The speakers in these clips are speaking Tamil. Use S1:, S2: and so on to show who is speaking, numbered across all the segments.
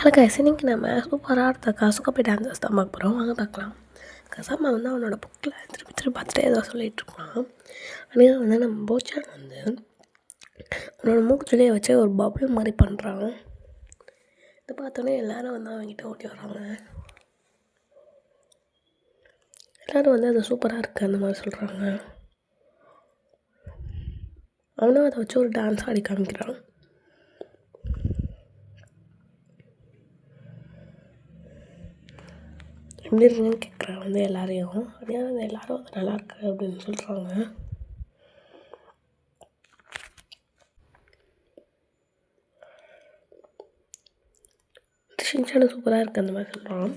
S1: ஹலோ கைஸ், இன்னைக்கு நம்ம சூப்பராக இருக்க கசுகப்பி டான்ஸஸ் தான் பார்க்க போகிறோம். வாங்க பார்க்கலாம். கசாமா வந்து அவனோட புக்கில் திருப்பி பார்த்துட்டே ஏதோ சொல்லிகிட்டு இருப்பான். ஆனால் வந்து நம்ம போச்சான் வந்து அவனோட மூக்குச்சிலையை வச்சு ஒரு பபுள் மாதிரி பண்ணுறான். இதை பார்த்தோன்னே எல்லோரும் வந்து அவங்ககிட்ட ஓட்டி வராங்க. எல்லோரும் வந்து அது சூப்பராக இருக்குது அந்த மாதிரி சொல்கிறாங்க. அவனும் அதை வச்சு ஒரு டான்ஸ் ஆடி காமிக்கிறான். எப்படி இருக்குன்னு கேட்குறாங்க வந்து எல்லாரையும். அப்படியே வந்து எல்லோரும் அது நல்லாயிருக்கு அப்படின்னு சொல்கிறாங்க. ஷின்சானும் சூப்பராக இருக்குது அந்த மாதிரி சொல்கிறான்.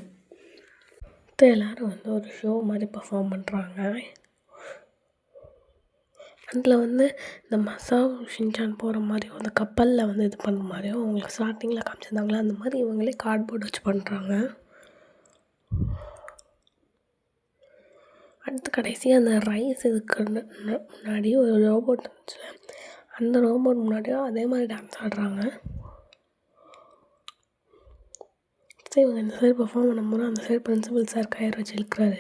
S1: எல்லோரும் வந்து ஒரு ஷோ மாதிரி பர்ஃபார்ம் பண்ணுறாங்க. அதில் வந்து இந்த மசாவ் ஷின்சான் போகிற மாதிரியும் அந்த கப்பலில் வந்து இது பண்ணுற மாதிரியும் அவங்களுக்கு ஸ்டார்டிங்கில் காமிச்சிருந்தாங்களே அந்த மாதிரி இவங்களே கார்ட்போர்டு வச்சு பண்ணுறாங்க. அடுத்து கடைசியாக அந்த ரைஸ் இதுக்கு முன்னாடி ஒரு ரோபோட் இருந்துச்சு. அந்த ரோபோட் முன்னாடியும் அதே மாதிரி டான்ஸ் ஆடுறாங்க. சரி, இவங்க இந்த சைடு பர்ஃபார்ம் பண்ணும்போது அந்த சைடு பிரின்சிபல் சார் கயிறு வச்சு இழுக்கிறாரு.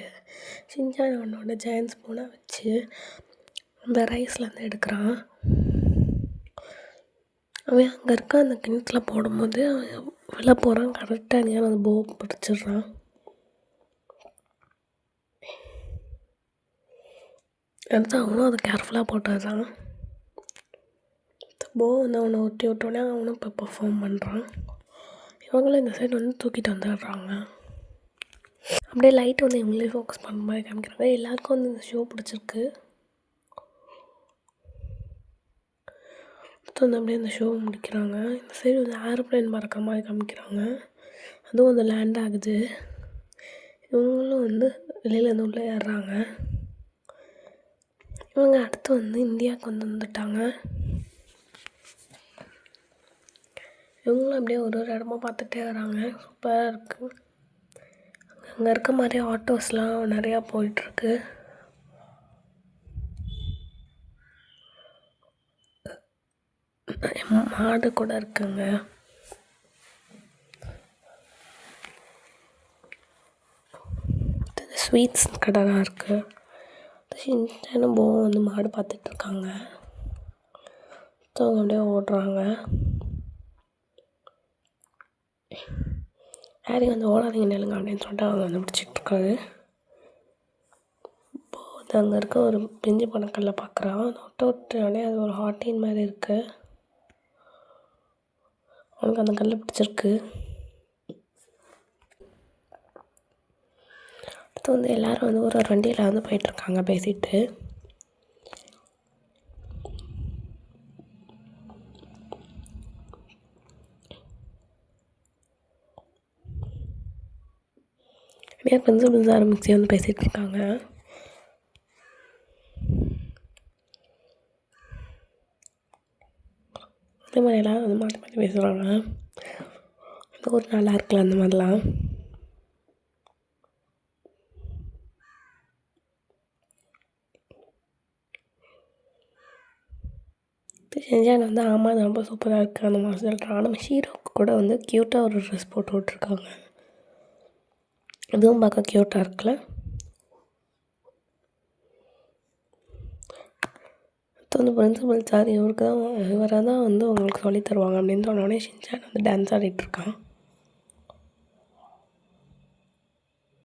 S1: ஷின்சான் அவனோட ஜெயன்ட் ஸ்பூனை வச்சு அந்த ரைஸ்லேருந்து எடுக்கிறான். அவன் அங்கே இருக்க அந்த கிணத்துல போடும்போது அவன் வெளில போகிறான். கரெக்டாக நீ அந்த போ பிடிச்சிடுறான். அடுத்து அவனும் அதை கேர்ஃபுல்லாக போட்டுடுறான். போ வந்து அவனை ஒட்டி விட்டோடனே அவனும் இப்போ பர்ஃபார்ம் பண்ணுறான். இவங்களும் இந்த சைடு வந்து தூக்கிட்டு வந்துடுறாங்க. அப்படியே லைட் வந்து இவங்களே ஃபோக்கஸ் பண்ணுற மாதிரி காமிக்கிறாங்க. எல்லாருக்கும் வந்து இந்த ஷோ பிடிச்சிருக்கு. அடுத்து வந்து அப்படியே இந்த ஷோ முடிக்கிறாங்க. இந்த சைடு வந்து ஏரோப்ளேன் பறக்கிற மாதிரி காமிக்கிறாங்க. அதுவும் வந்து லேண்ட் ஆகுது. இவங்களும் வந்து வெளியிலேருந்து உள்ளே ஏறுறாங்க. இவங்க அடுத்து வந்து இந்தியாவுக்கு வந்து வந்துட்டாங்க. இவங்களும் அப்படியே ஒரு இடமா பார்த்துட்டே வராங்க. சூப்பராக இருக்குது. அங்கே இருக்க மாதிரி ஆட்டோஸ்லாம் நிறையா போயிட்டுருக்கு. மாடு கூட இருக்குங்க. ஸ்வீட்ஸ் கடை தான் இருக்குது. ஷின்சானும் போவும் வந்து மாடு பார்த்துட்ருக்காங்க. அவங்க அப்படியே ஓடுறாங்க. ஹாரி வந்து ஓடாதீங்க நிலுங்க அப்படின்னு சொல்லிட்டு அவங்க வந்து பிடிச்சிட்ருக்காரு. இப்போது அங்கே இருக்க ஒரு பிஞ்சு பணக்கல்ல பார்க்குறான். விட்டோடனே அது ஒரு ஹாட்டின் மாதிரி இருக்குது. அவனுக்கு அந்த கல்லை பிடிச்சிருக்கு. அடுத்து வந்து எல்லோரும் வந்து ஒரு வண்டியில் வந்து போயிட்டுருக்காங்க பேசிட்டு. அப்படியே பிரின்சிபல் சார் மிக்ஸி வந்து பேசிகிட்டு இருக்காங்க. இந்த மாதிரி எல்லோரும் வந்து மாற்றி மாற்றி பேசுகிறாங்க. அந்த ஒரு நல்லா இருக்குல்ல அந்த மாதிரிலாம். ஷின்சான் வந்து ஆமாம் அது ரொம்ப சூப்பராக இருக்குது அந்த மாதிரி சொல்கிறான். நம்ம ஹீரோவுக்கு கூட வந்து க்யூட்டாக ஒரு ட்ரெஸ் போட்டு விட்ருக்காங்க. இதுவும் பார்க்க க்யூட்டாக இருக்குல்ல. அடுத்து வந்து பிரின்சிபல் சார் இவராக தான் வந்து உங்களுக்கு சொல்லித் தருவாங்க அப்படின்னு சொன்னோடனே ஷின்சான் வந்து டான்ஸ் ஆடிட்டுருக்கான்.